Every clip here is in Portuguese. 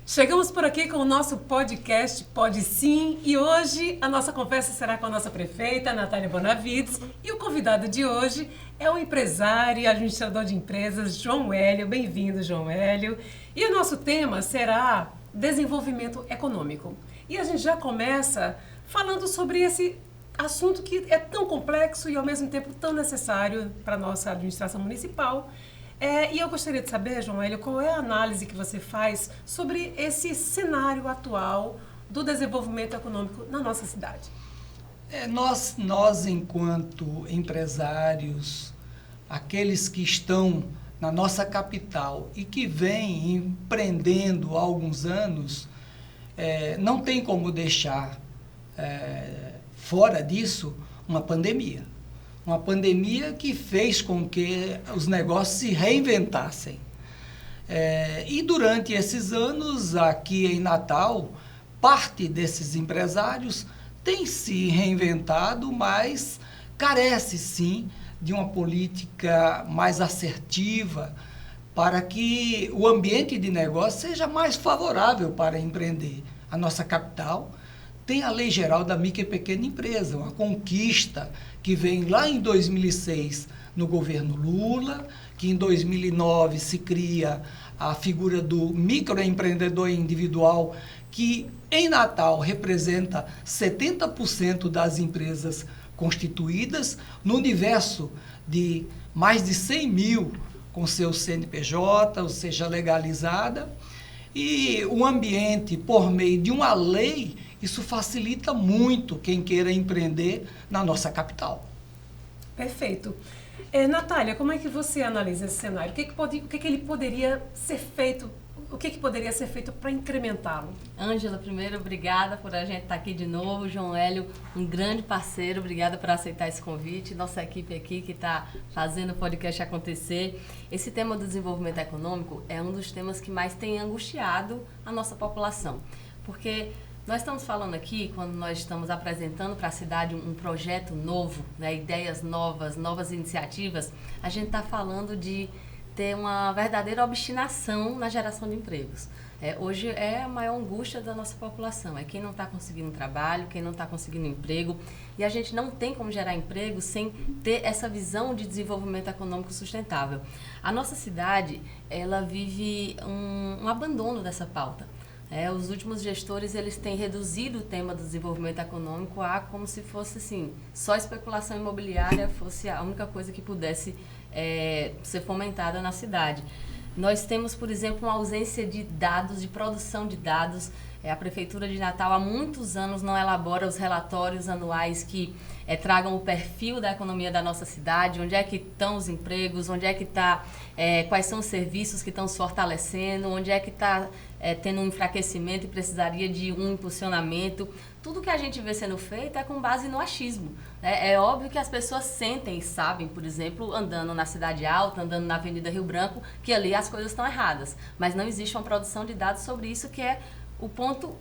Chegamos por aqui com o nosso podcast Pode Sim, e hoje a nossa conversa será com a nossa prefeita, Natália Bonavides, e o convidado de hoje é o empresário e administrador de empresas, João Hélio. Bem-vindo, João Hélio. E o nosso tema será desenvolvimento econômico. E a gente já começa falando sobre esse assunto que é tão complexo e ao mesmo tempo tão necessário para a nossa administração municipal. E eu gostaria de saber, João Hélio, qual é a análise que você faz sobre esse cenário atual do desenvolvimento econômico na nossa cidade? Nós, enquanto empresários, aqueles que estão na nossa capital e que vêm empreendendo há alguns anos, não tem como deixar fora disso uma pandemia. Uma pandemia que fez com que os negócios se reinventassem. E durante esses anos, aqui em Natal, parte desses empresários tem se reinventado, mas carece sim de uma política mais assertiva para que o ambiente de negócio seja mais favorável para empreender. A nossa capital tem a Lei Geral da Micro e Pequena Empresa, uma conquista que vem lá em 2006 no governo Lula, que em 2009 se cria a figura do microempreendedor individual, que em Natal representa 70% das empresas constituídas, no universo de mais de 100 mil com seu CNPJ, ou seja, legalizada, e o ambiente, por meio de uma lei, isso facilita muito quem queira empreender na nossa capital. Perfeito. Natália, como é que você analisa esse cenário? O que ele poderia ser feito? O que poderia ser feito para incrementá-lo? Ângela, primeiro, obrigada por a gente estar aqui de novo. João Hélio, um grande parceiro, obrigada por aceitar esse convite. Nossa equipe aqui que está fazendo o podcast acontecer. Esse tema do desenvolvimento econômico é um dos temas que mais tem angustiado a nossa população. Porque nós estamos falando aqui, quando nós estamos apresentando para a cidade um projeto novo, né, ideias novas, novas iniciativas, a gente está falando de ter uma verdadeira obstinação na geração de empregos. Hoje é a maior angústia da nossa população, é quem não está conseguindo trabalho, quem não está conseguindo emprego, e a gente não tem como gerar emprego sem ter essa visão de desenvolvimento econômico sustentável. A nossa cidade, ela vive um abandono dessa pauta. Os últimos gestores, eles têm reduzido o tema do desenvolvimento econômico a como se fosse assim, só especulação imobiliária fosse a única coisa que pudesse ser fomentada na cidade. Nós temos, por exemplo, uma ausência de dados, de produção de dados. A Prefeitura de Natal há muitos anos não elabora os relatórios anuais que tragam o perfil da economia da nossa cidade, onde é que estão os empregos, onde é que está, quais são os serviços que estão se fortalecendo, onde é que está tendo um enfraquecimento e precisaria de um impulsionamento. Tudo que a gente vê sendo feito é com base no achismo. É óbvio que as pessoas sentem e sabem, por exemplo, andando na Cidade Alta, andando na Avenida Rio Branco, que ali as coisas estão erradas. Mas não existe uma produção de dados sobre isso, que é o ponto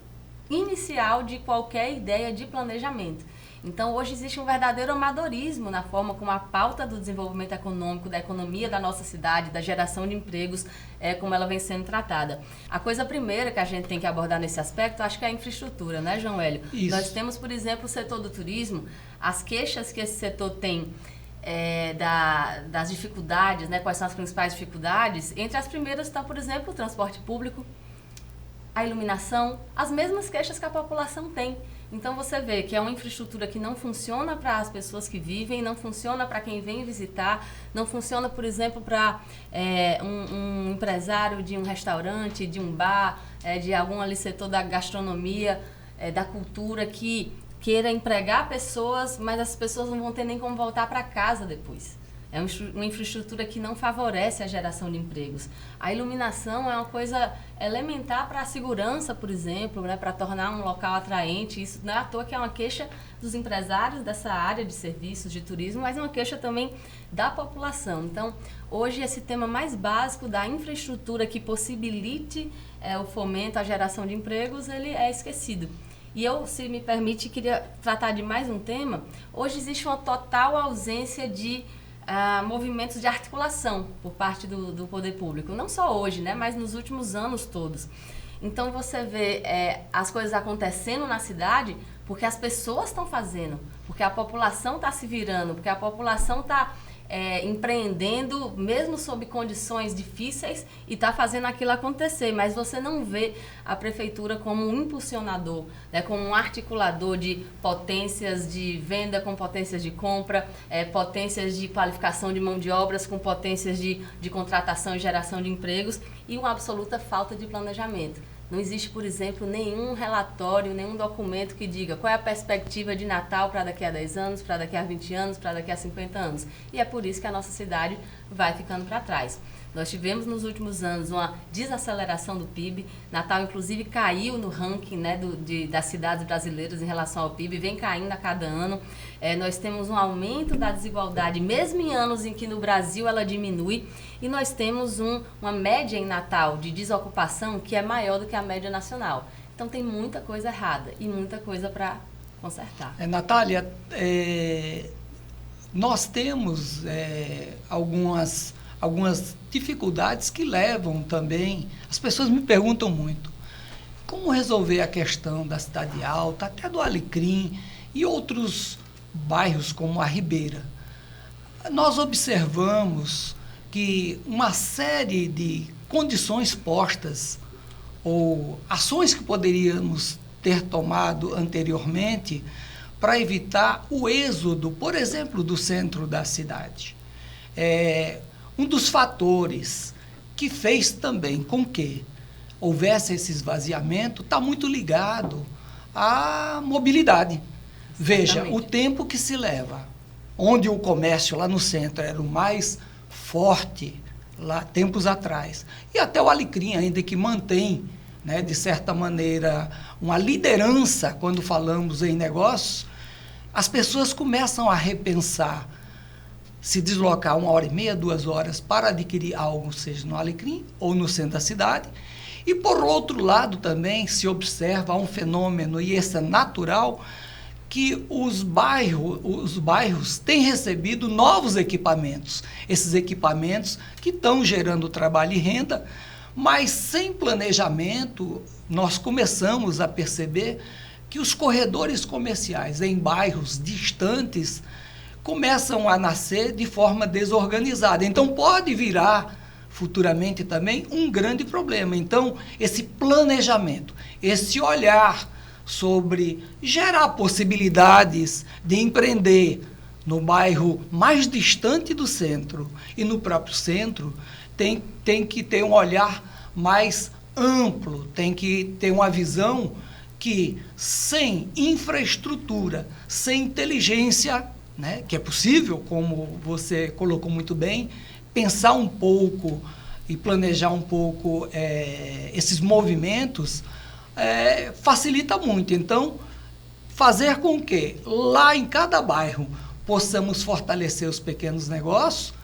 inicial de qualquer ideia de planejamento. Então, hoje existe um verdadeiro amadorismo na forma como a pauta do desenvolvimento econômico, da economia da nossa cidade, da geração de empregos, como ela vem sendo tratada. A coisa primeira que a gente tem que abordar nesse aspecto, acho que é a infraestrutura, né, João Hélio? Isso. Nós temos, por exemplo, o setor do turismo, as queixas que esse setor tem das dificuldades, né, quais são as principais dificuldades. Entre as primeiras estão, por exemplo, o transporte público, a iluminação, as mesmas queixas que a população tem. Então você vê que é uma infraestrutura que não funciona para as pessoas que vivem, não funciona para quem vem visitar, não funciona, por exemplo, para um empresário de um restaurante, de um bar, de algum ali setor da gastronomia, da cultura, que queira empregar pessoas, mas as pessoas não vão ter nem como voltar para casa depois. É uma infraestrutura que não favorece a geração de empregos. A iluminação é uma coisa elementar para a segurança, por exemplo, né, para tornar um local atraente. Isso não é à toa que é uma queixa dos empresários dessa área de serviços, de turismo, mas é uma queixa também da população. Então, hoje, esse tema mais básico da infraestrutura que possibilite o fomento, a geração de empregos, ele é esquecido. E eu, se me permite, queria tratar de mais um tema. Hoje existe uma total ausência de movimentos de articulação por parte do poder público. Não só hoje, né, mas nos últimos anos todos. Então, você vê as coisas acontecendo na cidade porque as pessoas estão fazendo, porque a população está se virando, porque a população está empreendendo, mesmo sob condições difíceis, e está fazendo aquilo acontecer. Mas você não vê a prefeitura como um impulsionador, né, como um articulador de potências de venda com potências de compra, potências de qualificação de mão de obras com potências de contratação e geração de empregos, e uma absoluta falta de planejamento. Não existe, por exemplo, nenhum relatório, nenhum documento que diga qual é a perspectiva de Natal para daqui a 10 anos, para daqui a 20 anos, para daqui a 50 anos. E é por isso que a nossa cidade vai ficando para trás. Nós tivemos nos últimos anos uma desaceleração do PIB. Natal, inclusive, caiu no ranking, né, das cidades brasileiras em relação ao PIB, vem caindo a cada ano. Nós temos um aumento da desigualdade, mesmo em anos em que no Brasil ela diminui. E nós temos uma média em Natal de desocupação que é maior do que a média nacional. Então tem muita coisa errada e muita coisa para consertar. Natália, nós temos algumas dificuldades que levam também. As pessoas me perguntam muito como resolver a questão da Cidade Alta, até do Alecrim e outros bairros como a Ribeira. Nós observamos que uma série de condições postas ou ações que poderíamos ter tomado anteriormente para evitar o êxodo, por exemplo, do centro da cidade. Um dos fatores que fez também com que houvesse esse esvaziamento está muito ligado à mobilidade. Veja, o tempo que se leva, onde o comércio lá no centro era o mais forte, lá tempos atrás, e até o Alecrim ainda que mantém, né, de certa maneira, uma liderança quando falamos em negócios, as pessoas começam a repensar se deslocar 1h30, 2 horas para adquirir algo, seja no Alecrim ou no centro da cidade. E, por outro lado, também se observa um fenômeno, e esse é natural, que os bairros têm recebido novos equipamentos. Esses equipamentos que estão gerando trabalho e renda, mas sem planejamento, nós começamos a perceber que os corredores comerciais em bairros distantes começam a nascer de forma desorganizada. Então, pode virar futuramente também um grande problema. Então, esse planejamento, esse olhar sobre gerar possibilidades de empreender no bairro mais distante do centro e no próprio centro, tem que ter um olhar mais amplo, tem que ter uma visão que, sem infraestrutura, sem inteligência, né, que é possível, como você colocou muito bem, pensar um pouco e planejar um pouco esses movimentos, facilita muito. Então, fazer com que lá em cada bairro possamos fortalecer os pequenos negócios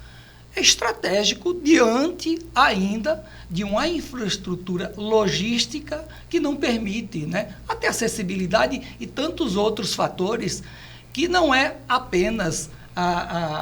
é estratégico diante ainda de uma infraestrutura logística que não permite, né, até acessibilidade e tantos outros fatores que não é apenas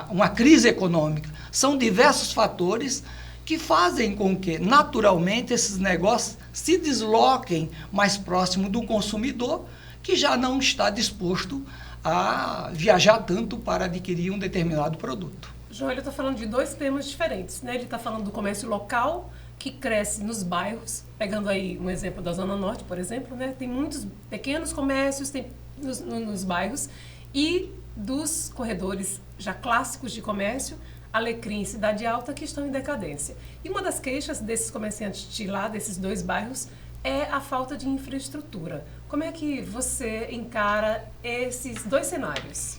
uma crise econômica, são diversos fatores que fazem com que, naturalmente, esses negócios se desloquem mais próximo do consumidor, que já não está disposto a viajar tanto para adquirir um determinado produto. João, ele está falando de 2 temas diferentes, né? Ele está falando do comércio local, que cresce nos bairros, pegando aí um exemplo da Zona Norte, por exemplo, né? Tem muitos pequenos comércios nos bairros, e dos corredores já clássicos de comércio, Alecrim e Cidade Alta, que estão em decadência. E uma das queixas desses comerciantes de lá, desses 2 bairros, é a falta de infraestrutura. Como é que você encara esses 2 cenários?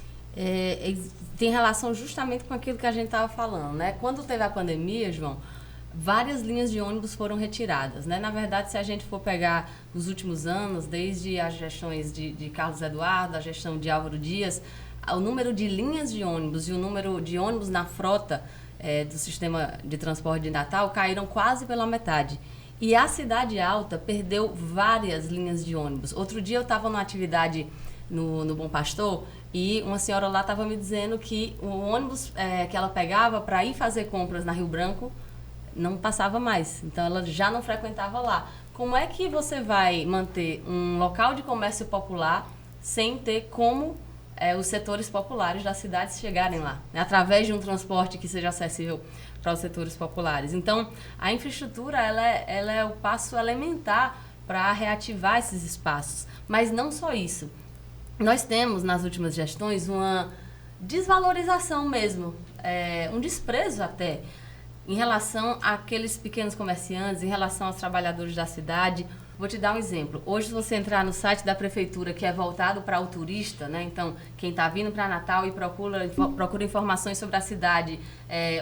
Tem relação justamente com aquilo que a gente estava falando, né? Quando teve a pandemia, João, várias linhas de ônibus foram retiradas, né? Na verdade, se a gente for pegar os últimos anos, desde as gestões de Carlos Eduardo, a gestão de Álvaro Dias, o número de linhas de ônibus e o número de ônibus na frota do sistema de transporte de Natal caíram quase pela metade. E a Cidade Alta perdeu várias linhas de ônibus. Outro dia eu estava numa atividade no Bom Pastor, E uma senhora lá estava me dizendo que o ônibus que ela pegava para ir fazer compras na Rio Branco não passava mais. Então, ela já não frequentava lá. Como é que você vai manter um local de comércio popular sem ter como os setores populares da cidade chegarem lá, né? Através de um transporte que seja acessível para os setores populares? Então, a infraestrutura ela é o passo elementar para reativar esses espaços. Mas não só isso. Nós temos, nas últimas gestões, uma desvalorização mesmo, um desprezo até, em relação àqueles pequenos comerciantes, em relação aos trabalhadores da cidade. Vou te dar um exemplo. Hoje, se você entrar no site da prefeitura, que é voltado para o turista, né? Então, quem está vindo para Natal e procura informações sobre a cidade,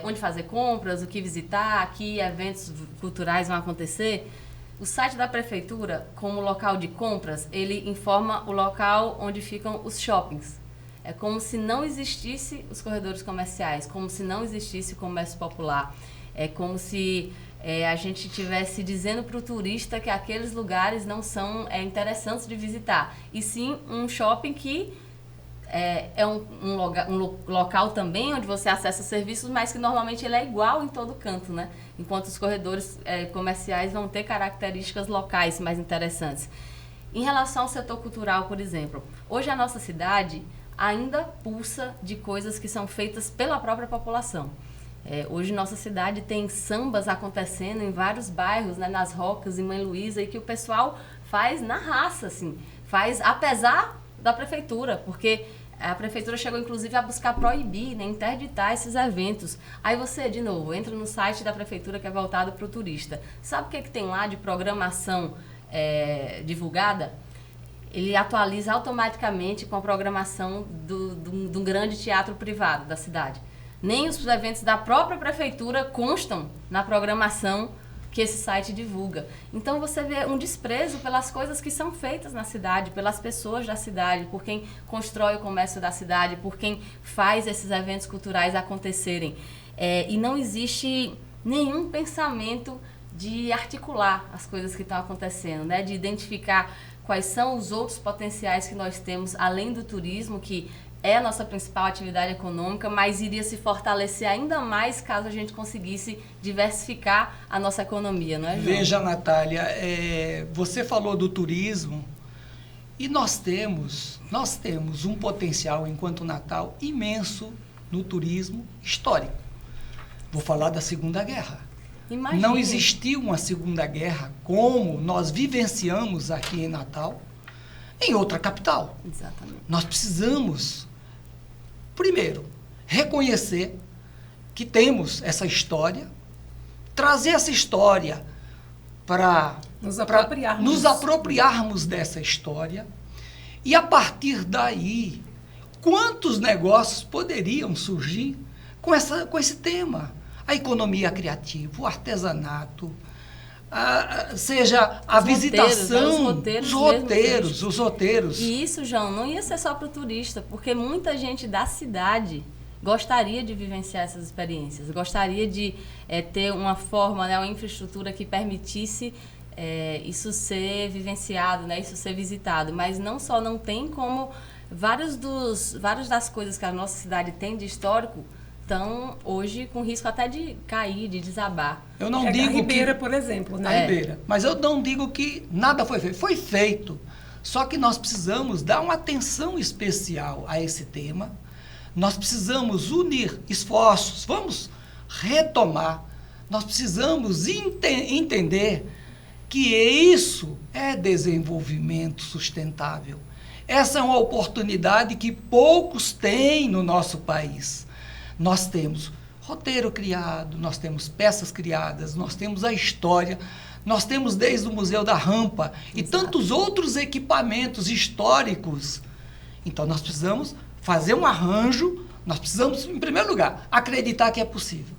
onde fazer compras, o que visitar, que eventos culturais vão acontecer, o site da prefeitura, como local de compras, ele informa o local onde ficam os shoppings. É como se não existisse os corredores comerciais, como se não existisse o comércio popular. É como se a gente estivesse dizendo para o turista que aqueles lugares não são interessantes de visitar. E sim um shopping que é um local também onde você acessa serviços, mas que normalmente ele é igual em todo canto, né? Enquanto os corredores comerciais vão ter características locais mais interessantes. Em relação ao setor cultural, por exemplo, hoje a nossa cidade ainda pulsa de coisas que são feitas pela própria população. Hoje nossa cidade tem sambas acontecendo em vários bairros, né, nas Rocas, em Mãe Luísa, e que o pessoal faz na raça, assim, faz apesar da prefeitura, porque a prefeitura chegou inclusive a buscar proibir, né, interditar esses eventos. Aí você, de novo, entra no site da prefeitura que é voltado para o turista. Sabe o que tem lá de programação divulgada? Ele atualiza automaticamente com a programação de um grande teatro privado da cidade. Nem os eventos da própria prefeitura constam na programação que esse site divulga. Então você vê um desprezo pelas coisas que são feitas na cidade, pelas pessoas da cidade, por quem constrói o comércio da cidade, por quem faz esses eventos culturais acontecerem. E não existe nenhum pensamento de articular as coisas que estão acontecendo, né? De identificar quais são os outros potenciais que nós temos, além do turismo, que é a nossa principal atividade econômica, mas iria se fortalecer ainda mais caso a gente conseguisse diversificar a nossa economia, não é, João? Veja, Natália, você falou do turismo e nós temos um potencial, enquanto Natal, imenso no turismo histórico. Vou falar da Segunda Guerra. Imagine. Não existiu uma Segunda Guerra como nós vivenciamos aqui em Natal, em outra capital. Exatamente. Nós precisamos, primeiro, reconhecer que temos essa história, trazer essa história para nos apropriarmos dessa história e, a partir daí, quantos negócios poderiam surgir com esse tema? A economia criativa, o artesanato, seja a visitação, os roteiros. E isso, João, não ia ser só para o turista, porque muita gente da cidade gostaria de vivenciar essas experiências, gostaria de ter uma forma, né, uma infraestrutura que permitisse isso ser vivenciado, né, isso ser visitado. Mas não só não tem, como várias das coisas que a nossa cidade tem de histórico estão hoje com risco até de cair, de desabar. Eu não digo a Ribeira, por exemplo, né? A Ribeira. Mas eu não digo que nada foi feito. Foi feito. Só que nós precisamos dar uma atenção especial a esse tema. Nós precisamos unir esforços. Vamos retomar. Nós precisamos entender que isso é desenvolvimento sustentável. Essa é uma oportunidade que poucos têm no nosso país. Nós temos roteiro criado, nós temos peças criadas, nós temos a história, nós temos desde o Museu da Rampa e tantos outros equipamentos históricos. Então, nós precisamos fazer um arranjo, nós precisamos, em primeiro lugar, acreditar que é possível.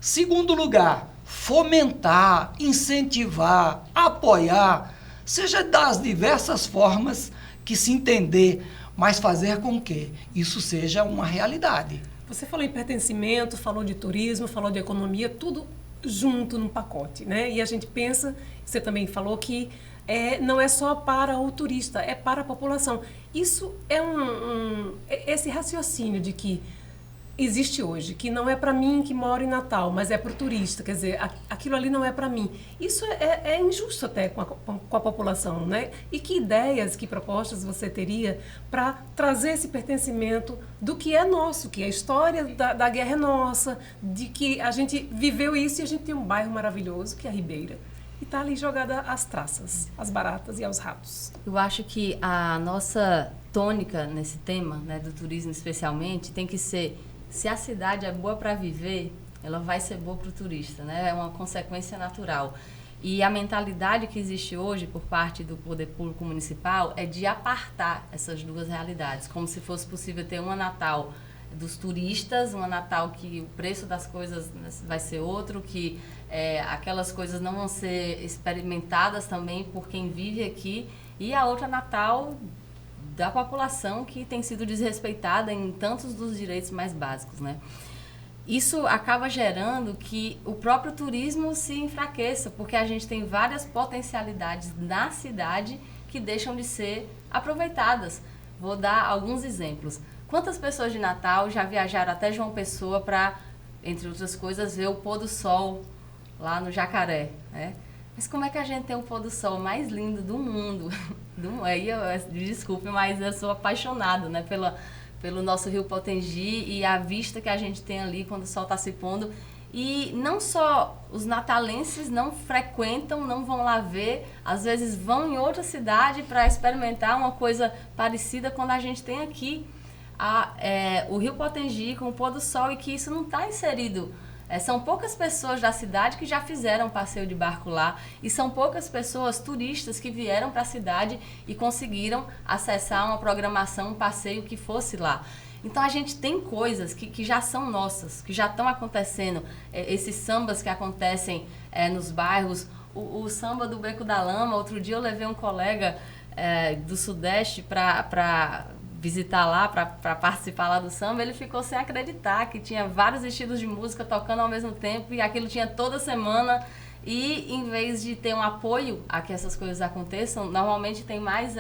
Segundo lugar, fomentar, incentivar, apoiar, seja das diversas formas que se entender, mas fazer com que isso seja uma realidade. Você falou em pertencimento, falou de turismo, falou de economia, tudo junto num pacote, né? E a gente pensa, você também falou que não é só para o turista, é para a população. Isso é esse raciocínio de que existe hoje, que não é para mim que moro em Natal, mas é para o turista, quer dizer, aquilo ali não é para mim. Isso é injusto até com a população, né? E que ideias, que propostas você teria para trazer esse pertencimento do que é nosso, que a história da guerra é nossa, de que a gente viveu isso e a gente tem um bairro maravilhoso, que é a Ribeira. E está ali jogada as traças, as baratas e aos ratos. Eu acho que a nossa tônica nesse tema, né, do turismo especialmente, tem que ser: se a cidade é boa para viver, ela vai ser boa para o turista, né? É uma consequência natural. E a mentalidade que existe hoje por parte do poder público municipal é de apartar essas duas realidades, como se fosse possível ter uma Natal dos turistas, uma Natal que o preço das coisas vai ser outro, que aquelas coisas não vão ser experimentadas também por quem vive aqui, e a outra Natal da população que tem sido desrespeitada em tantos dos direitos mais básicos, né? Isso acaba gerando que o próprio turismo se enfraqueça, porque a gente tem várias potencialidades na cidade que deixam de ser aproveitadas. Vou dar alguns exemplos. Quantas pessoas de Natal já viajaram até João Pessoa para, entre outras coisas, ver o pôr do sol lá no Jacaré, né? Mas como é que a gente tem o pôr do sol mais lindo do mundo? Desculpe, mas eu sou apaixonada, né, pelo nosso Rio Potengi e a vista que a gente tem ali quando o sol está se pondo. E não só os natalenses não frequentam, não vão lá ver, às vezes vão em outra cidade para experimentar uma coisa parecida quando a gente tem aqui o Rio Potengi com o pôr do sol, e que isso não está inserido. São poucas pessoas da cidade que já fizeram passeio de barco lá, e são poucas pessoas turistas que vieram para a cidade e conseguiram acessar uma programação, um passeio que fosse lá. Então a gente tem coisas que já são nossas, que já estão acontecendo. Esses sambas que acontecem nos bairros, o samba do Beco da Lama. Outro dia eu levei um colega do Sudeste para visitar lá, para participar lá do samba. Ele ficou sem acreditar que tinha vários estilos de música tocando ao mesmo tempo, e aquilo tinha toda semana. E em vez de ter um apoio a que essas coisas aconteçam, normalmente tem mais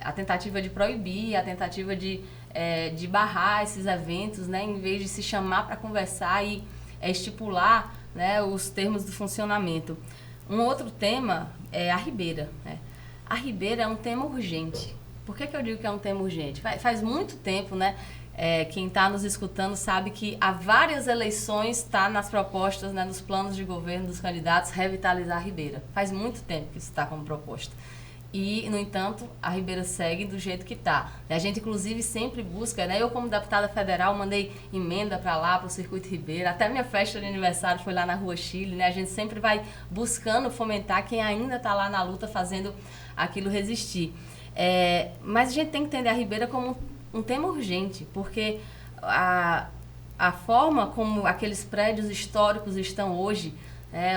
a tentativa de proibir, a tentativa de barrar esses eventos, né, em vez de se chamar para conversar e estipular, né, os termos do funcionamento. Um outro tema é a Ribeira, né? A Ribeira é um tema urgente. Por que eu digo que é um tema urgente? Faz muito tempo, né? Quem está nos escutando sabe que há várias eleições está nas propostas, né, nos planos de governo dos candidatos, revitalizar a Ribeira. Faz muito tempo que isso está como proposta. E, no entanto, a Ribeira segue do jeito que está. A gente, inclusive, sempre busca, né? Eu, como deputada federal, mandei emenda para lá, para o Circuito Ribeira. Até minha festa de aniversário foi lá na Rua Chile, né? A gente sempre vai buscando fomentar quem ainda está lá na luta, fazendo aquilo resistir. Mas a gente tem que entender a Ribeira como um tema urgente, porque a forma como aqueles prédios históricos estão hoje,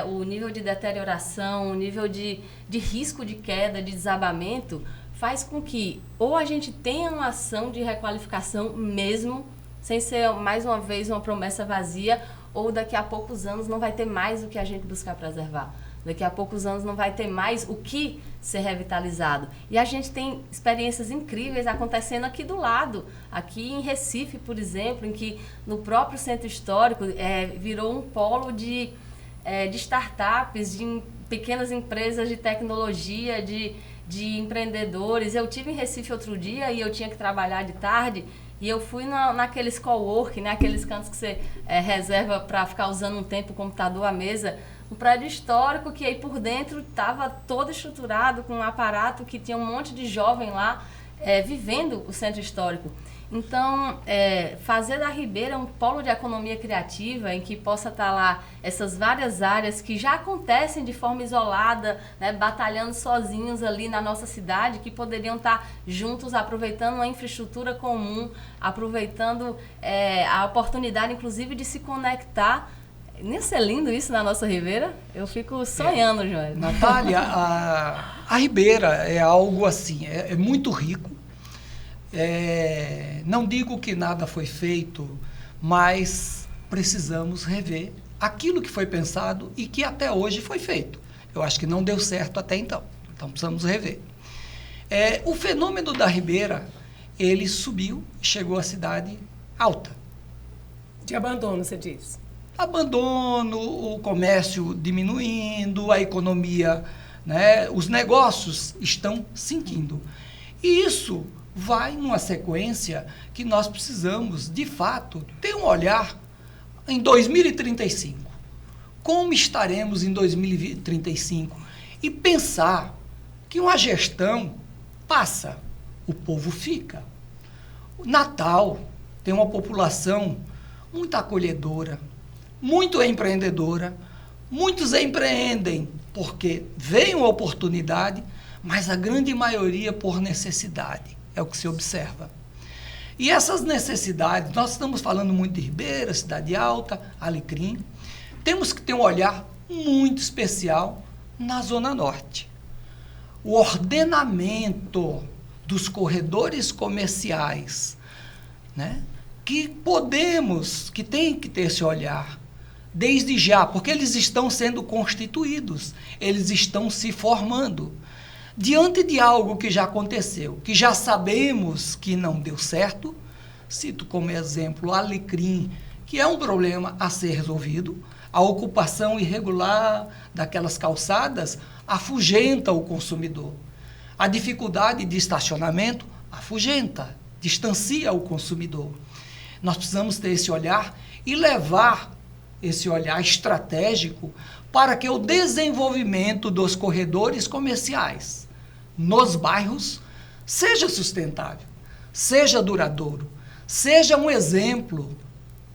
o nível de deterioração, o nível de risco de queda, de desabamento, faz com que ou a gente tenha uma ação de requalificação mesmo, sem ser mais uma vez uma promessa vazia, ou daqui a poucos anos não vai ter mais o que a gente buscar preservar. Daqui a poucos anos não vai ter mais o que ser revitalizado. E a gente tem experiências incríveis acontecendo aqui do lado. Aqui em Recife, por exemplo, em que no próprio centro histórico virou um polo de startups, de pequenas empresas de tecnologia, de empreendedores. Eu estive em Recife outro dia e eu tinha que trabalhar de tarde. E eu fui naqueles cowork, né, aqueles cantos que você reserva para ficar usando um tempo o computador, a mesa. Um prédio histórico que aí por dentro estava todo estruturado, com um aparato que tinha um monte de jovem lá vivendo o centro histórico. Então, fazer da Ribeira um polo de economia criativa em que possa estar lá essas várias áreas que já acontecem de forma isolada, né, batalhando sozinhos ali na nossa cidade, que poderiam estar juntos, aproveitando uma infraestrutura comum, aproveitando a oportunidade, inclusive, de se conectar. Não ia ser lindo isso na nossa Ribeira? Eu fico sonhando, João. Natália, a Ribeira é algo assim, é muito rico. Não digo que nada foi feito, mas precisamos rever aquilo que foi pensado e que até hoje foi feito. Eu acho que não deu certo até então. Então, precisamos rever. O fenômeno da Ribeira, ele subiu, chegou à cidade alta. De abandono, você diz? Abandono, o comércio diminuindo, a economia, né, os negócios estão sentindo. E isso vai numa sequência que nós precisamos, de fato, ter um olhar em 2035. Como estaremos em 2035? E pensar que uma gestão passa, o povo fica. O Natal tem uma população muito acolhedora, muito empreendedora, muitos empreendem porque veem uma oportunidade, mas a grande maioria por necessidade, é o que se observa. E essas necessidades, nós estamos falando muito de Ribeira, Cidade Alta, Alecrim, temos que ter um olhar muito especial na Zona Norte. O ordenamento dos corredores comerciais, né, que tem que ter esse olhar, desde já, porque eles estão sendo constituídos, eles estão se formando. Diante de algo que já aconteceu, que já sabemos que não deu certo, cito como exemplo Alecrim, que é um problema a ser resolvido, a ocupação irregular daquelas calçadas afugenta o consumidor. A dificuldade de estacionamento afugenta, distancia o consumidor. Nós precisamos ter esse olhar e levar esse olhar estratégico para que o desenvolvimento dos corredores comerciais nos bairros seja sustentável, seja duradouro, seja um exemplo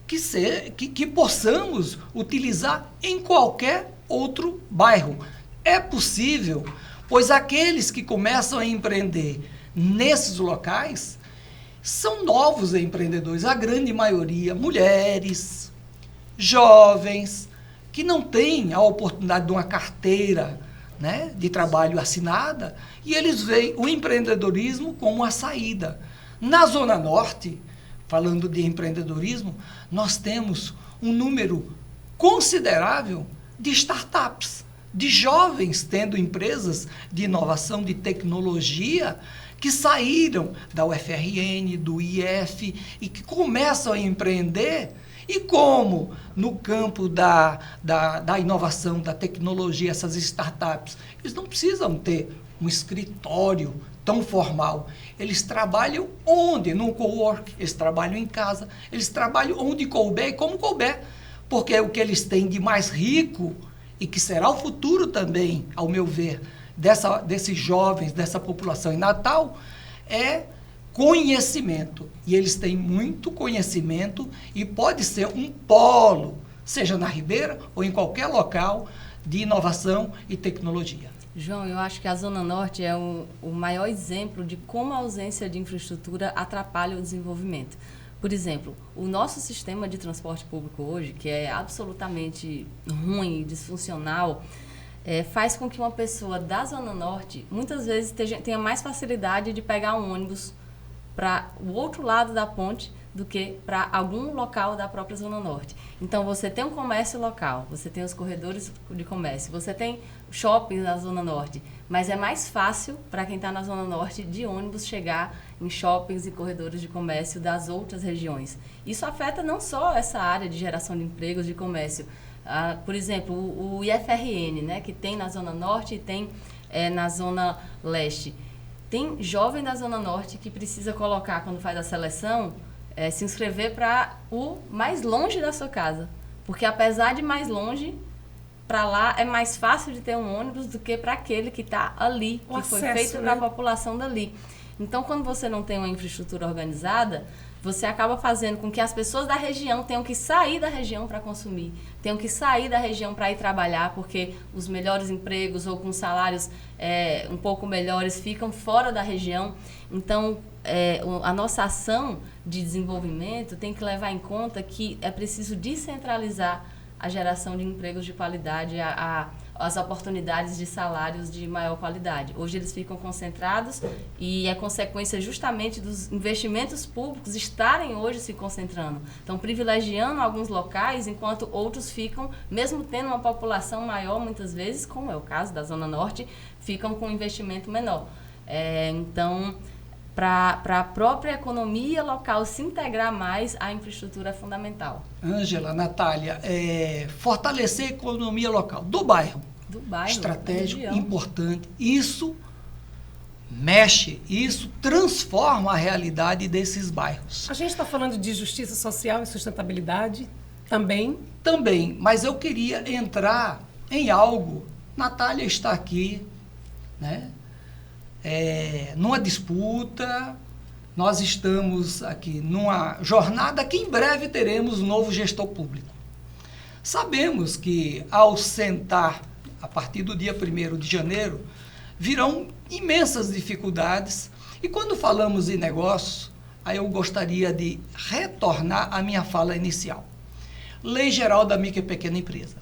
que possamos utilizar em qualquer outro bairro. É possível, pois aqueles que começam a empreender nesses locais são novos empreendedores, a grande maioria, mulheres, jovens, que não têm a oportunidade de uma carteira, né, de trabalho assinada, e eles veem o empreendedorismo como uma saída. Na Zona Norte, falando de empreendedorismo, nós temos um número considerável de startups, de jovens tendo empresas de inovação, de tecnologia, que saíram da UFRN, do IF, e que começam a empreender. E como no campo da inovação, da tecnologia, essas startups, eles não precisam ter um escritório tão formal. Eles trabalham onde? No cowork, eles trabalham em casa, eles trabalham onde couber e como couber. Porque o que eles têm de mais rico, e que será o futuro também, ao meu ver, desses jovens, dessa população em Natal, é conhecimento. E eles têm muito conhecimento e pode ser um polo, seja na Ribeira ou em qualquer local de inovação e tecnologia. João, eu acho que a Zona Norte é o maior exemplo de como a ausência de infraestrutura atrapalha o desenvolvimento. Por exemplo, o nosso sistema de transporte público hoje, que é absolutamente ruim e disfuncional, faz com que uma pessoa da Zona Norte, muitas vezes, tenha mais facilidade de pegar um ônibus para o outro lado da ponte do que para algum local da própria Zona Norte. Então, você tem um comércio local, você tem os corredores de comércio, você tem shoppings na Zona Norte, mas é mais fácil para quem está na Zona Norte de ônibus chegar em shoppings e corredores de comércio das outras regiões. Isso afeta não só essa área de geração de empregos, de comércio. Por exemplo, o IFRN, né, que tem na Zona Norte e tem na Zona Leste. Tem jovem da Zona Norte que precisa colocar, quando faz a seleção, se inscrever para o mais longe da sua casa. Porque apesar de mais longe, para lá é mais fácil de ter um ônibus do que para aquele que está ali, que foi feito para a população dali. Então, quando você não tem uma infraestrutura organizada, você acaba fazendo com que as pessoas da região tenham que sair da região para consumir, tenham que sair da região para ir trabalhar, porque os melhores empregos ou com salários um pouco melhores ficam fora da região. Então, a nossa ação de desenvolvimento tem que levar em conta que é preciso descentralizar a geração de empregos de qualidade, as oportunidades de salários de maior qualidade. Hoje eles ficam concentrados e é consequência justamente dos investimentos públicos estarem hoje se concentrando. Então, privilegiando alguns locais, enquanto outros ficam, mesmo tendo uma população maior, muitas vezes, como é o caso da Zona Norte, ficam com investimento menor. Então, para a própria economia local se integrar mais, a infraestrutura é fundamental. Ângela, Natália, fortalecer a economia local do bairro. Estratégico, importante. Isso mexe, isso transforma a realidade desses bairros. A gente está falando de justiça social e sustentabilidade também. Também, mas eu queria entrar em algo. Natália está aqui, né? Numa disputa, nós estamos aqui numa jornada que em breve teremos um novo gestor público. Sabemos que ao sentar, a partir do dia 1º de janeiro, virão imensas dificuldades. E quando falamos em negócios, aí eu gostaria de retornar à minha fala inicial. Lei Geral da Micro e Pequena Empresa.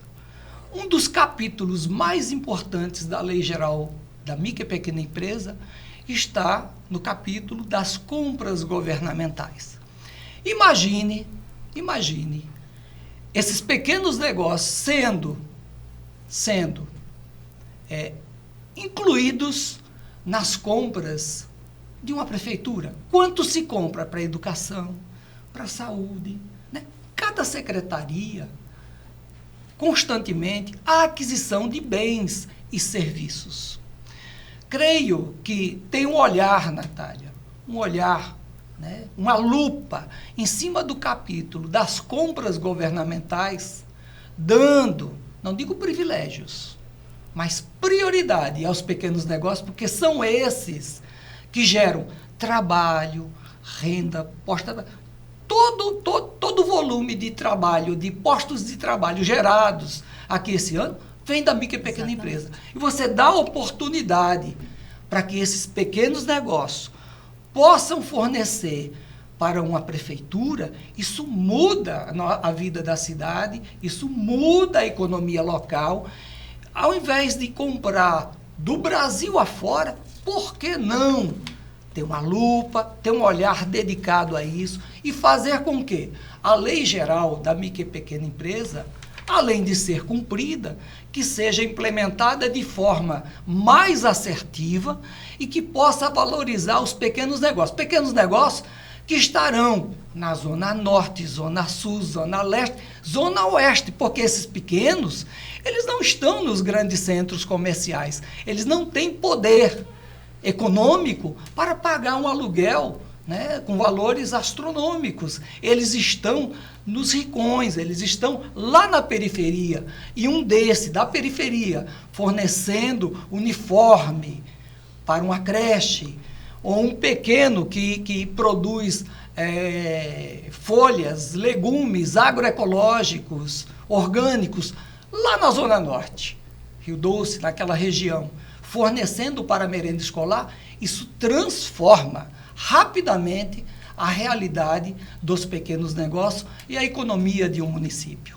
Um dos capítulos mais importantes da Lei Geral da Micro e Pequena Empresa está no capítulo das compras governamentais. Imagine esses pequenos negócios sendo incluídos nas compras de uma prefeitura. Quanto se compra para a educação, para a saúde, né? Cada secretaria, constantemente, a aquisição de bens e serviços. Creio que tem um olhar, Natália, um olhar, né? Uma lupa em cima do capítulo das compras governamentais, dando, não digo privilégios, mas prioridade aos pequenos negócios, porque são esses que geram trabalho, renda, todo o volume de trabalho, de postos de trabalho gerados aqui esse ano, vem da micro e pequena empresa. E você dá oportunidade para que esses pequenos negócios possam fornecer para uma prefeitura, isso muda a vida da cidade, isso muda a economia local. Ao invés de comprar do Brasil afora, por que não ter uma lupa, ter um olhar dedicado a isso e fazer com que a Lei Geral da Micro e Pequena Empresa, além de ser cumprida, que seja implementada de forma mais assertiva e que possa valorizar os pequenos negócios. Pequenos negócios que estarão na Zona Norte, Zona Sul, Zona Leste, Zona Oeste, porque esses pequenos, eles não estão nos grandes centros comerciais, eles não têm poder econômico para pagar um aluguel, né, com valores astronômicos. Eles estão nos rincões, eles estão lá na periferia. E um desse, da periferia, fornecendo uniforme para uma creche, ou um pequeno que produz folhas, legumes agroecológicos, orgânicos, lá na Zona Norte, Rio Doce, naquela região, fornecendo para a merenda escolar, isso transforma rapidamente a realidade dos pequenos negócios e a economia de um município.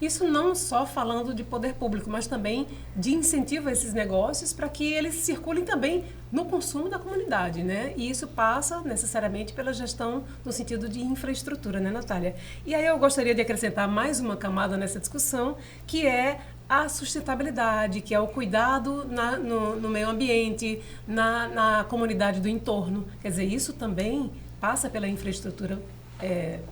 Isso não só falando de poder público, mas também de incentivo a esses negócios para que eles circulem também no consumo da comunidade, né? E isso passa necessariamente pela gestão no sentido de infraestrutura, né, Natália? E aí eu gostaria de acrescentar mais uma camada nessa discussão, que é a sustentabilidade, que é o cuidado no meio ambiente, na comunidade do entorno. Quer dizer, isso também passa pela infraestrutura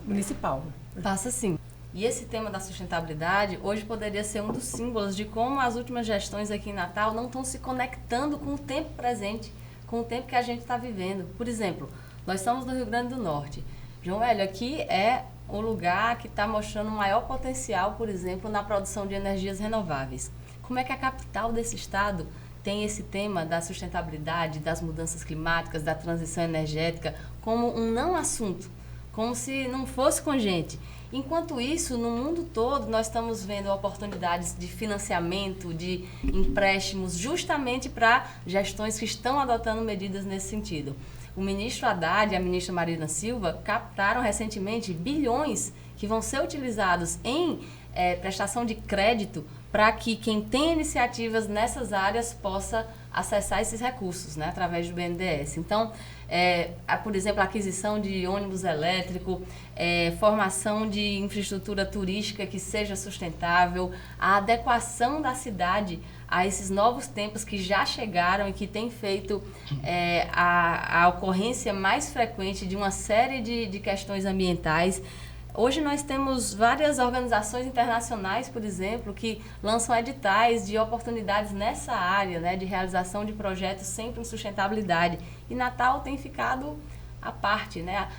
municipal. Passa sim. E esse tema da sustentabilidade hoje poderia ser um dos símbolos de como as últimas gestões aqui em Natal não estão se conectando com o tempo presente, com o tempo que a gente está vivendo. Por exemplo, nós estamos no Rio Grande do Norte. João Hélio, aqui é um lugar que está mostrando maior potencial, por exemplo, na produção de energias renováveis. Como é que a capital desse estado tem esse tema da sustentabilidade, das mudanças climáticas, da transição energética, como um não assunto, como se não fosse com gente? Enquanto isso, no mundo todo, nós estamos vendo oportunidades de financiamento, de empréstimos, justamente para gestões que estão adotando medidas nesse sentido. O ministro Haddad e a ministra Marina Silva captaram recentemente bilhões que vão ser utilizados em prestação de crédito para que quem tem iniciativas nessas áreas possa acessar esses recursos, né, através do BNDES. Então, por exemplo, a aquisição de ônibus elétrico, formação de infraestrutura turística que seja sustentável, a adequação da cidade a esses novos tempos que já chegaram e que tem feito a ocorrência mais frequente de uma série de questões ambientais. Hoje nós temos várias organizações internacionais, por exemplo, que lançam editais de oportunidades nessa área, né, de realização de projetos sempre em sustentabilidade. E Natal tem ficado à parte, né?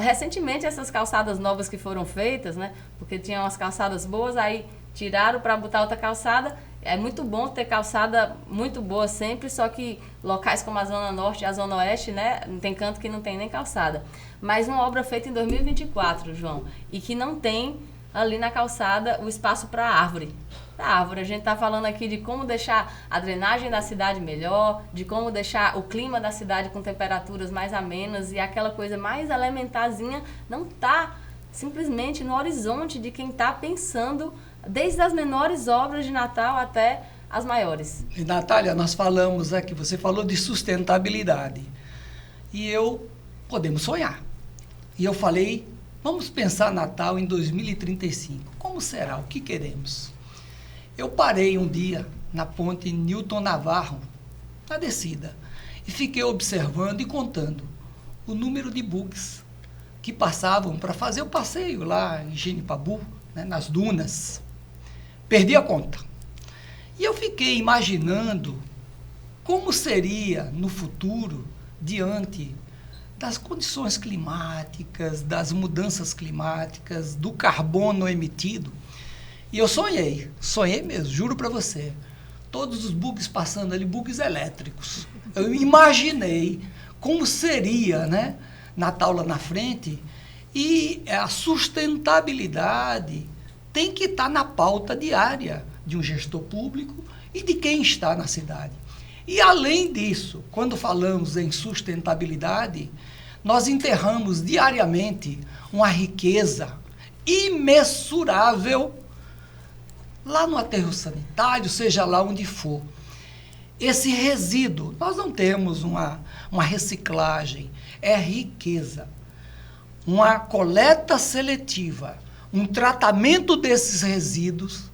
Recentemente, essas calçadas novas que foram feitas, né, porque tinham as calçadas boas, aí tiraram para botar outra calçada. É muito bom ter calçada muito boa sempre, só que locais como a Zona Norte e a Zona Oeste, né, tem canto que não tem nem calçada. Mas uma obra feita em 2024, João, e que não tem ali na calçada o espaço para árvore. Para árvore, a gente está falando aqui de como deixar a drenagem da cidade melhor, de como deixar o clima da cidade com temperaturas mais amenas e aquela coisa mais elementarzinha não está simplesmente no horizonte de quem está pensando desde as menores obras de Natal até as maiores. E, Natália, nós falamos aqui, você falou de sustentabilidade. E podemos sonhar. E eu falei, vamos pensar Natal em 2035. Como será? O que queremos? Eu parei um dia na ponte Newton Navarro, na descida, e fiquei observando e contando o número de bugs que passavam para fazer o passeio lá em Genipabu, né, nas dunas. Perdi a conta. E eu fiquei imaginando como seria no futuro, diante das condições climáticas, das mudanças climáticas, do carbono emitido. E eu sonhei mesmo, juro para você. Todos os bugs passando ali, bugs elétricos. Eu imaginei como seria, né, Natal lá na frente, e a sustentabilidade tem que estar na pauta diária de um gestor público e de quem está na cidade. E, além disso, quando falamos em sustentabilidade, nós enterramos diariamente uma riqueza imensurável lá no aterro sanitário, seja lá onde for. Esse resíduo, nós não temos uma reciclagem, é riqueza. Uma coleta seletiva, um tratamento desses resíduos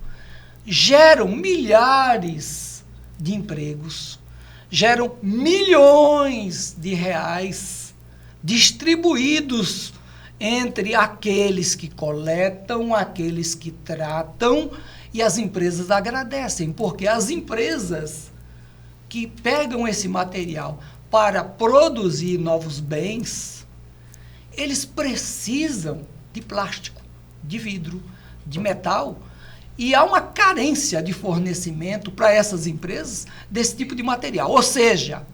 geram milhares de empregos, geram milhões de reais distribuídos entre aqueles que coletam, aqueles que tratam, e as empresas agradecem, porque as empresas que pegam esse material para produzir novos bens, eles precisam de plástico, de vidro, de metal, e há uma carência de fornecimento para essas empresas desse tipo de material. Ou seja,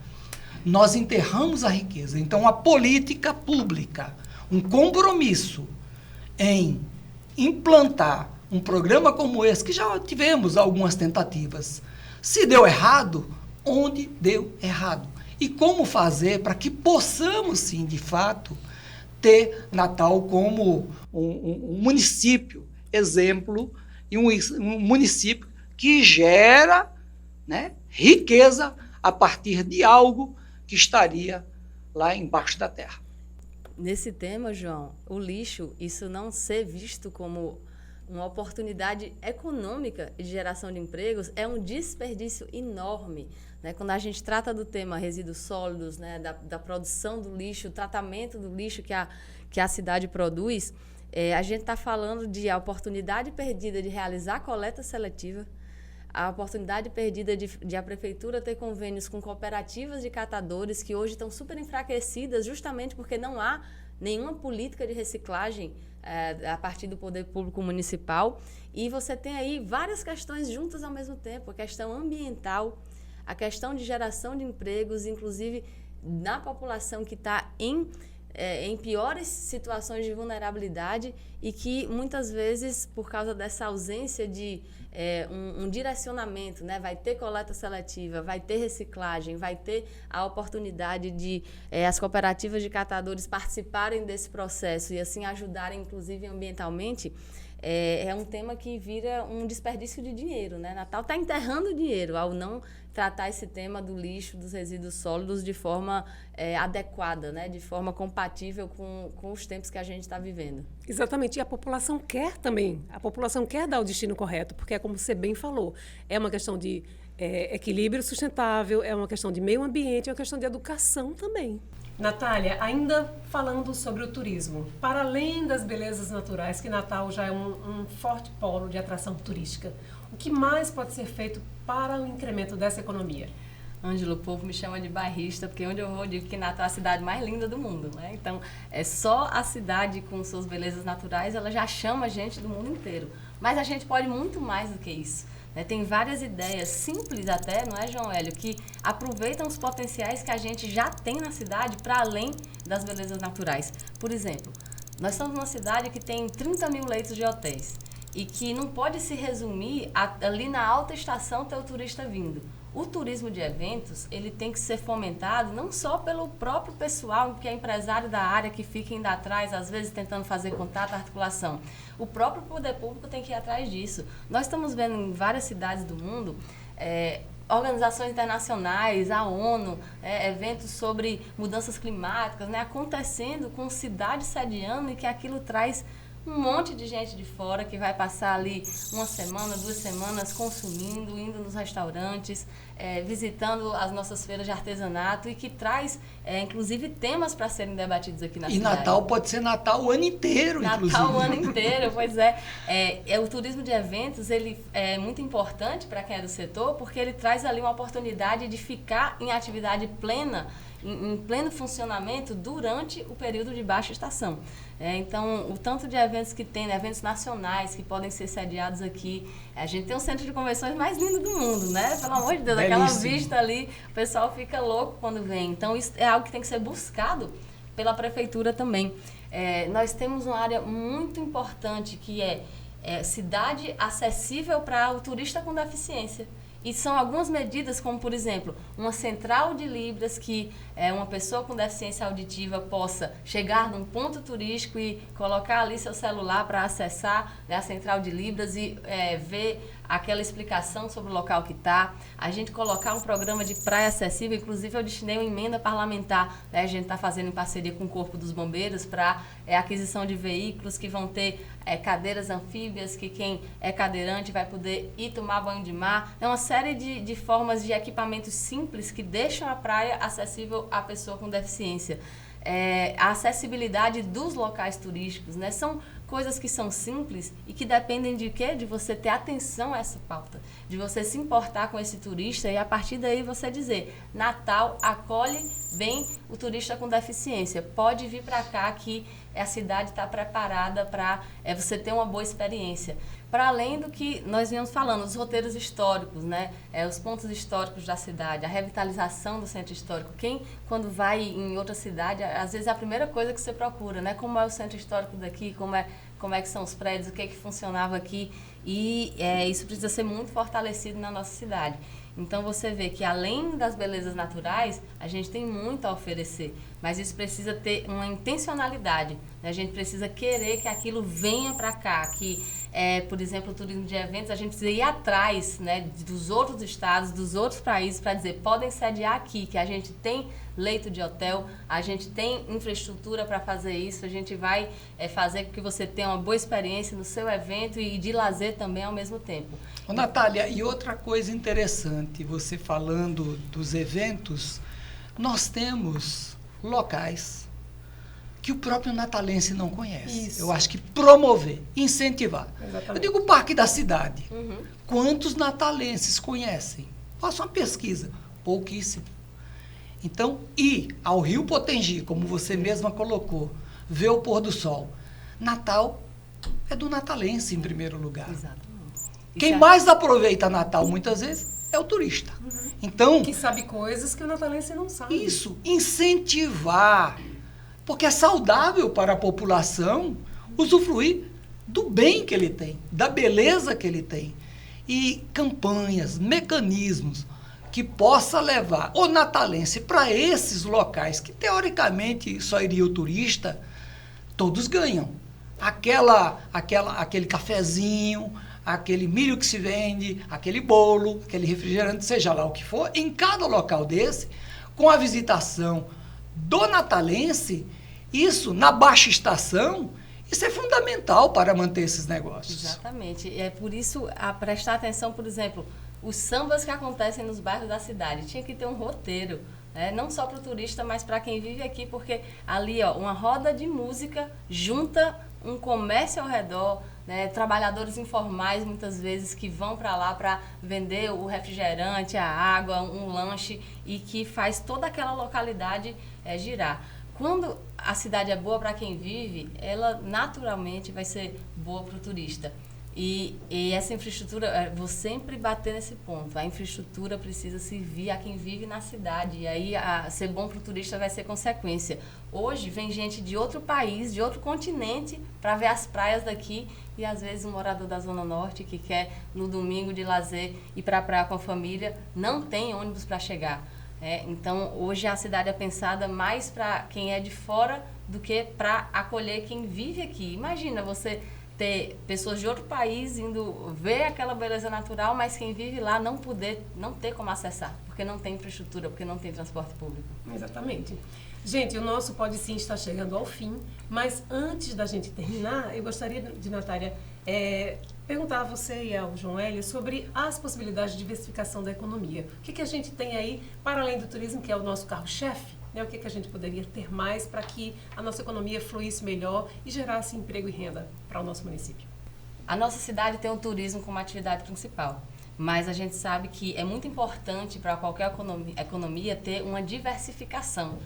nós enterramos a riqueza. Então, a política pública, um compromisso em implantar um programa como esse, que já tivemos algumas tentativas. Se deu errado, onde deu errado? E como fazer para que possamos, sim, de fato, ter Natal como um município exemplo e um município que gera, né, riqueza a partir de algo que estaria lá embaixo da terra. Nesse tema, João, o lixo, isso não ser visto como uma oportunidade econômica de geração de empregos, é um desperdício enorme. Né? Quando a gente trata do tema resíduos sólidos, né, da produção do lixo, tratamento do lixo que a cidade produz, a gente está falando de a oportunidade perdida de realizar coleta seletiva, a oportunidade perdida de a prefeitura ter convênios com cooperativas de catadores que hoje estão super enfraquecidas justamente porque não há nenhuma política de reciclagem a partir do poder público municipal. E você tem aí várias questões juntas ao mesmo tempo, a questão ambiental, a questão de geração de empregos, inclusive na população que está em em piores situações de vulnerabilidade e que muitas vezes, por causa dessa ausência de um direcionamento, né? Vai ter coleta seletiva, vai ter reciclagem, vai ter a oportunidade de as cooperativas de catadores participarem desse processo e assim ajudarem, inclusive ambientalmente. É um tema que vira um desperdício de dinheiro, né? Natal está enterrando dinheiro ao não tratar esse tema do lixo, dos resíduos sólidos de forma adequada, né? De forma compatível com os tempos que a gente está vivendo. Exatamente, e a população quer também, a população quer dar o destino correto, porque é como você bem falou, é uma questão de equilíbrio sustentável, é uma questão de meio ambiente, é uma questão de educação também. Natália, ainda falando sobre o turismo, para além das belezas naturais, que Natal já é um forte polo de atração turística, o que mais pode ser feito para o incremento dessa economia? Ângelo, o povo me chama de bairrista, porque onde eu vou eu digo que Natal é a cidade mais linda do mundo, né? Então, é só a cidade com suas belezas naturais, ela já chama a gente do mundo inteiro. Mas a gente pode muito mais do que isso. Tem várias ideias simples até, não é, João Hélio, que aproveitam os potenciais que a gente já tem na cidade para além das belezas naturais. Por exemplo, nós estamos numa cidade que tem 30 mil leitos de hotéis e que não pode se resumir ali na alta estação ter o turista vindo. O turismo de eventos, ele tem que ser fomentado não só pelo próprio pessoal, que é empresário da área, que fica indo atrás, às vezes tentando fazer contato, articulação. O próprio poder público tem que ir atrás disso. Nós estamos vendo em várias cidades do mundo, organizações internacionais, a ONU, eventos sobre mudanças climáticas, né, acontecendo com cidades sediando e que aquilo traz um monte de gente de fora que vai passar ali uma semana, 2 semanas consumindo, indo nos restaurantes, visitando as nossas feiras de artesanato e que traz, inclusive, temas para serem debatidos aqui na cidade. E Natal pode ser Natal o ano inteiro, inclusive. Natal o ano inteiro, pois é. O turismo de eventos, ele é muito importante para quem é do setor, porque ele traz ali uma oportunidade de ficar em atividade plena, em pleno funcionamento durante o período de baixa estação. Então, o tanto de eventos que tem, né, eventos nacionais que podem ser sediados aqui. A gente tem um centro de convenções mais lindo do mundo, né? Pelo amor de Deus, belíssimo. Aquela vista ali, o pessoal fica louco quando vem. Então, isso é algo que tem que ser buscado pela prefeitura também. Nós temos uma área muito importante que é cidade acessível para o turista com deficiência. E são algumas medidas, como, por exemplo, uma central de libras que uma pessoa com deficiência auditiva possa chegar num ponto turístico e colocar ali seu celular para acessar, né, a central de libras e ver aquela explicação sobre o local que está. A gente colocar um programa de praia acessível, inclusive eu destinei uma emenda parlamentar, né, a gente está fazendo em parceria com o Corpo dos Bombeiros para aquisição de veículos que vão ter cadeiras anfíbias, que quem é cadeirante vai poder ir tomar banho de mar. É uma série de formas de equipamentos simples que deixam a praia acessível à pessoa com deficiência. A acessibilidade dos locais turísticos, né? São coisas que são simples e que dependem de quê? De você ter atenção a essa pauta, de você se importar com esse turista e a partir daí você dizer, Natal acolhe bem o turista com deficiência, pode vir para cá que a cidade está preparada para você ter uma boa experiência. Para além do que nós viemos falando, os roteiros históricos, né? Os pontos históricos da cidade, a revitalização do centro histórico. Quem, quando vai em outra cidade, às vezes é a primeira coisa que você procura, né? Como é o centro histórico daqui, como é que são os prédios, o que funcionava aqui. E isso precisa ser muito fortalecido na nossa cidade. Então, você vê que além das belezas naturais, a gente tem muito a oferecer, mas isso precisa ter uma intencionalidade, né? A gente precisa querer que aquilo venha para cá, que, por exemplo, o turismo de eventos, a gente precisa ir atrás, né, dos outros estados, dos outros países, para dizer, podem sediar aqui, que a gente tem leito de hotel, a gente tem infraestrutura para fazer isso, a gente vai fazer com que você tenha uma boa experiência no seu evento e de lazer também ao mesmo tempo. Ô, Natália, e outra coisa interessante, você falando dos eventos, nós temos locais que o próprio natalense não conhece. Isso. Eu acho que promover, incentivar. Exatamente. Eu digo o Parque da Cidade. Uhum. Quantos natalenses conhecem? Faça uma pesquisa. Pouquíssimo. Então, ir ao Rio Potengi, como você mesma colocou, ver o pôr do sol. Natal é do natalense, em primeiro lugar. Exatamente. Quem mais aproveita Natal, muitas vezes, é o turista. Então, Que sabe coisas que o natalense não sabe. isso, incentivar, Porque é saudável para a população usufruir do bem que ele tem, da beleza que ele tem. E campanhas, mecanismos que possa levar o natalense para esses locais que, teoricamente, só iria o turista, todos ganham. Aquele cafezinho, aquele milho que se vende, aquele bolo, aquele refrigerante, seja lá o que for, em cada local desse, com a visitação do natalense, isso, na baixa estação, isso é fundamental para manter esses negócios. Exatamente. É por isso, a prestar atenção, por exemplo, os sambas que acontecem nos bairros da cidade. Tinha que ter um roteiro, né? Não só para o turista, mas para quem vive aqui, porque ali, ó, uma roda de música junta um comércio ao redor, né? Trabalhadores informais, muitas vezes, que vão para lá para vender o refrigerante, a água, um lanche, e que faz toda aquela localidade girar. Quando a cidade é boa para quem vive, ela naturalmente vai ser boa para o turista. E essa infraestrutura, vou sempre bater nesse ponto, a infraestrutura precisa servir a quem vive na cidade, e aí ser bom para o turista vai ser consequência. Hoje vem gente de outro país, de outro continente, para ver as praias daqui, e às vezes um morador da Zona Norte que quer no domingo de lazer ir para a praia com a família, não tem ônibus para chegar. Então, hoje a cidade é pensada mais para quem é de fora do que para acolher quem vive aqui. Imagina você ter pessoas de outro país indo ver aquela beleza natural, mas quem vive lá não ter como acessar, porque não tem infraestrutura, porque não tem transporte público. Exatamente. Gente, o nosso Pode Sim está chegando ao fim, mas antes da gente terminar, eu gostaria de, Natália, perguntar a você e ao João Hélio sobre as possibilidades de diversificação da economia. O que a gente tem aí, para além do turismo, que é o nosso carro-chefe, né? O que a gente poderia ter mais para que a nossa economia fluísse melhor e gerasse emprego e renda para o nosso município? A nossa cidade tem o turismo como atividade principal, mas a gente sabe que é muito importante para qualquer economia ter uma diversificação.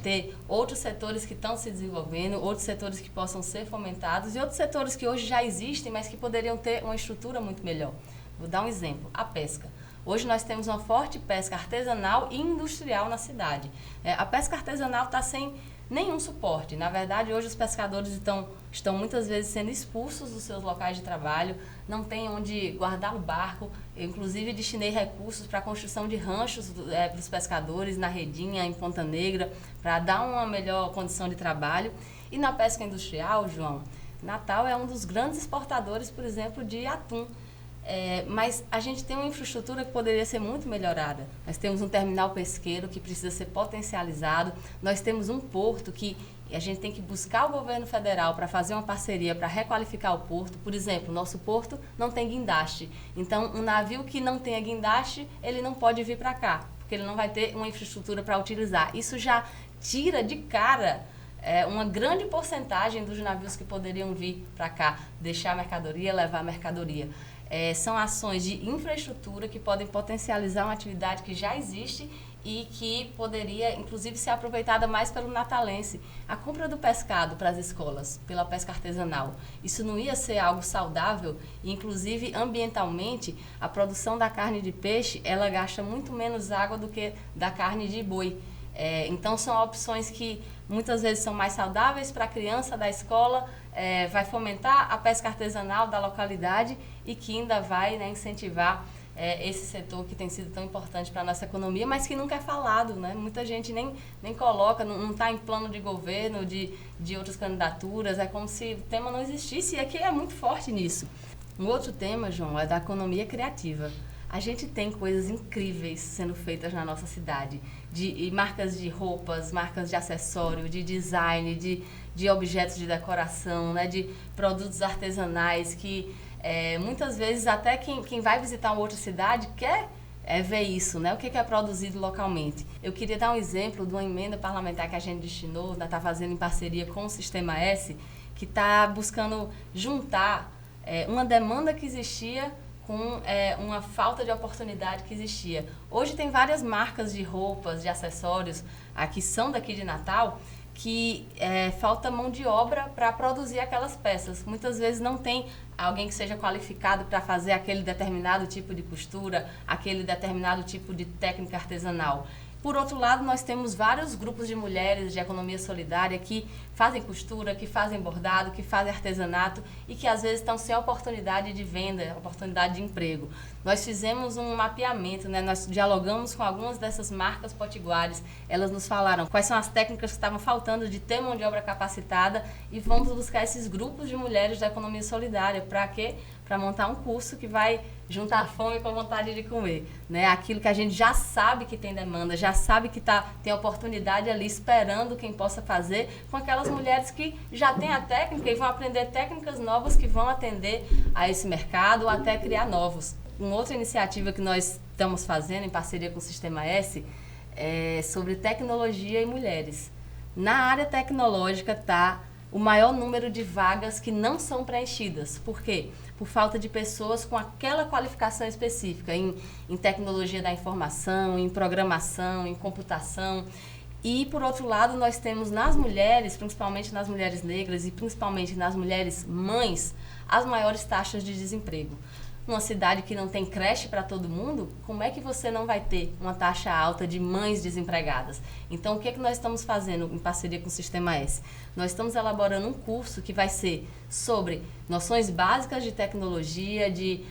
Ter outros setores que estão se desenvolvendo, outros setores que possam ser fomentados e outros setores que hoje já existem, mas que poderiam ter uma estrutura muito melhor. Vou dar um exemplo, a pesca. Hoje nós temos uma forte pesca artesanal e industrial na cidade. A pesca artesanal está sem nenhum suporte. Na verdade, hoje os pescadores estão muitas vezes sendo expulsos dos seus locais de trabalho, não tem onde guardar o barco. Eu, inclusive, destinei recursos para a construção de ranchos para os pescadores na Redinha, em Ponta Negra, para dar uma melhor condição de trabalho. E na pesca industrial, João, Natal é um dos grandes exportadores, por exemplo, de atum. Mas a gente tem uma infraestrutura que poderia ser muito melhorada. Nós temos um terminal pesqueiro que precisa ser potencializado, nós temos um porto que a gente tem que buscar o governo federal para fazer uma parceria para requalificar o porto. Por exemplo, o nosso porto não tem guindaste, então um navio que não tenha guindaste, ele não pode vir para cá, porque ele não vai ter uma infraestrutura para utilizar. Isso já tira de cara uma grande porcentagem dos navios que poderiam vir para cá, deixar a mercadoria, levar a mercadoria. São ações de infraestrutura que podem potencializar uma atividade que já existe e que poderia, inclusive, ser aproveitada mais pelo natalense. A compra do pescado para as escolas, pela pesca artesanal, isso não ia ser algo saudável? E, inclusive, ambientalmente, a produção da carne de peixe, ela gasta muito menos água do que da carne de boi. Então, são opções que muitas vezes são mais saudáveis para a criança da escola, vai fomentar a pesca artesanal da localidade e que ainda vai, né, incentivar esse setor que tem sido tão importante para a nossa economia, mas que nunca é falado, né? Muita gente nem coloca, não está em plano de governo, de outras candidaturas, é como se o tema não existisse, e aqui é muito forte nisso. Um outro tema, João, é da economia criativa. A gente tem coisas incríveis sendo feitas na nossa cidade, de marcas de roupas, marcas de acessório, de design, de objetos de decoração, né, de produtos artesanais que muitas vezes até quem vai visitar uma outra cidade quer ver isso, né, o que é produzido localmente. Eu queria dar um exemplo de uma emenda parlamentar que a gente destinou, está fazendo em parceria com o Sistema S, que está buscando juntar uma demanda que existia com uma falta de oportunidade que existia. Hoje tem várias marcas de roupas, de acessórios, que são daqui de Natal, que falta mão de obra para produzir aquelas peças. Muitas vezes não tem alguém que seja qualificado para fazer aquele determinado tipo de costura, aquele determinado tipo de técnica artesanal. Por outro lado, nós temos vários grupos de mulheres de economia solidária que fazem costura, que fazem bordado, que fazem artesanato e que às vezes estão sem oportunidade de venda, oportunidade de emprego. Nós fizemos um mapeamento, né? Nós dialogamos com algumas dessas marcas potiguares, elas nos falaram quais são as técnicas que estavam faltando de ter mão de obra capacitada e vamos buscar esses grupos de mulheres da economia solidária. Para quê? Para montar um curso que vai juntar fome com vontade de comer, né? Aquilo que a gente já sabe que tem demanda, já sabe que tem oportunidade ali esperando quem possa fazer, com aquelas mulheres que já têm a técnica e vão aprender técnicas novas que vão atender a esse mercado ou até criar novos. Uma outra iniciativa que nós estamos fazendo em parceria com o Sistema S é sobre tecnologia e mulheres. Na área tecnológica está o maior número de vagas que não são preenchidas. Por quê? Por falta de pessoas com aquela qualificação específica em tecnologia da informação, em programação, em computação. E, por outro lado, nós temos nas mulheres, principalmente nas mulheres negras e principalmente nas mulheres mães, as maiores taxas de desemprego. Numa cidade que não tem creche para todo mundo, como é que você não vai ter uma taxa alta de mães desempregadas? Então, o que é que nós estamos fazendo em parceria com o Sistema S? Nós estamos elaborando um curso que vai ser sobre noções básicas de tecnologia, de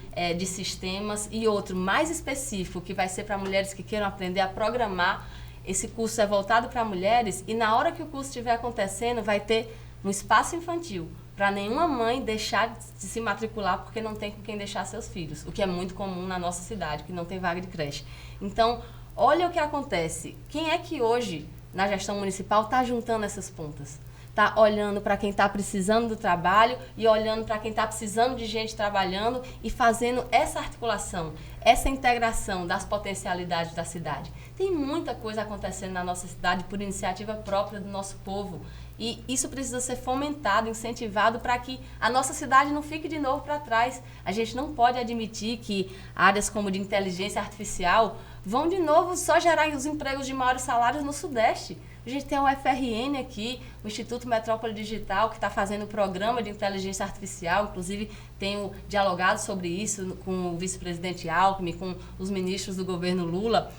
sistemas, e outro mais específico, que vai ser para mulheres que queiram aprender a programar. Esse curso é voltado para mulheres e na hora que o curso estiver acontecendo, vai ter um espaço infantil, para nenhuma mãe deixar de se matricular porque não tem com quem deixar seus filhos, o que é muito comum na nossa cidade, que não tem vaga de creche. Então, olha o que acontece. Quem é que hoje, na gestão municipal, está juntando essas pontas? Está olhando para quem está precisando do trabalho e olhando para quem está precisando de gente trabalhando e fazendo essa articulação, essa integração das potencialidades da cidade. Tem muita coisa acontecendo na nossa cidade por iniciativa própria do nosso povo. E isso precisa ser fomentado, incentivado para que a nossa cidade não fique de novo para trás. A gente não pode admitir que áreas como de inteligência artificial vão de novo só gerar os empregos de maiores salários no Sudeste. A gente tem o UFRN aqui, o Instituto Metrópole Digital, que está fazendo o programa de inteligência artificial. Inclusive, tenho dialogado sobre isso com o vice-presidente Alckmin, com os ministros do governo Lula.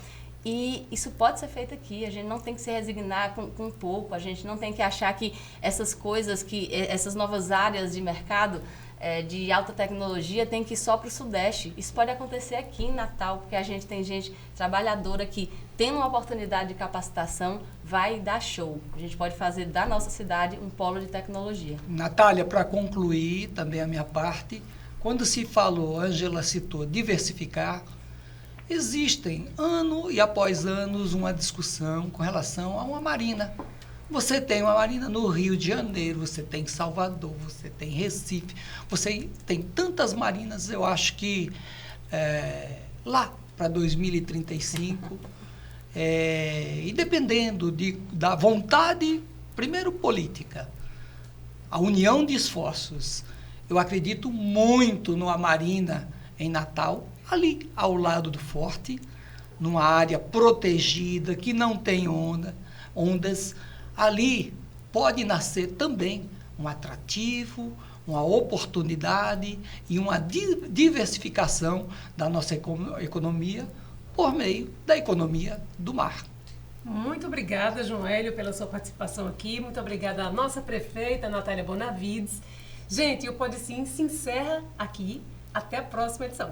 E isso pode ser feito aqui, a gente não tem que se resignar com pouco, a gente não tem que achar que essas coisas, essas novas áreas de mercado de alta tecnologia tem que ir só para o Sudeste. Isso pode acontecer aqui em Natal, porque a gente tem gente trabalhadora que, tendo uma oportunidade de capacitação, vai dar show. A gente pode fazer da nossa cidade um polo de tecnologia. Natália, para concluir também a minha parte, quando se falou, Ângela citou diversificar, existem, ano e após anos, uma discussão com relação a uma marina. Você tem uma marina no Rio de Janeiro, você tem em Salvador, você tem em Recife, você tem tantas marinas, eu acho que lá para 2035, e dependendo da vontade, primeiro política, a união de esforços, eu acredito muito numa marina em Natal, ali ao lado do forte, numa área protegida, que não tem ondas, ali pode nascer também um atrativo, uma oportunidade e uma diversificação da nossa economia por meio da economia do mar. Muito obrigada, João Hélio, pela sua participação aqui. Muito obrigada à nossa prefeita, Natália Bonavides. Gente, o Pode Sim se encerra aqui. Até a próxima edição.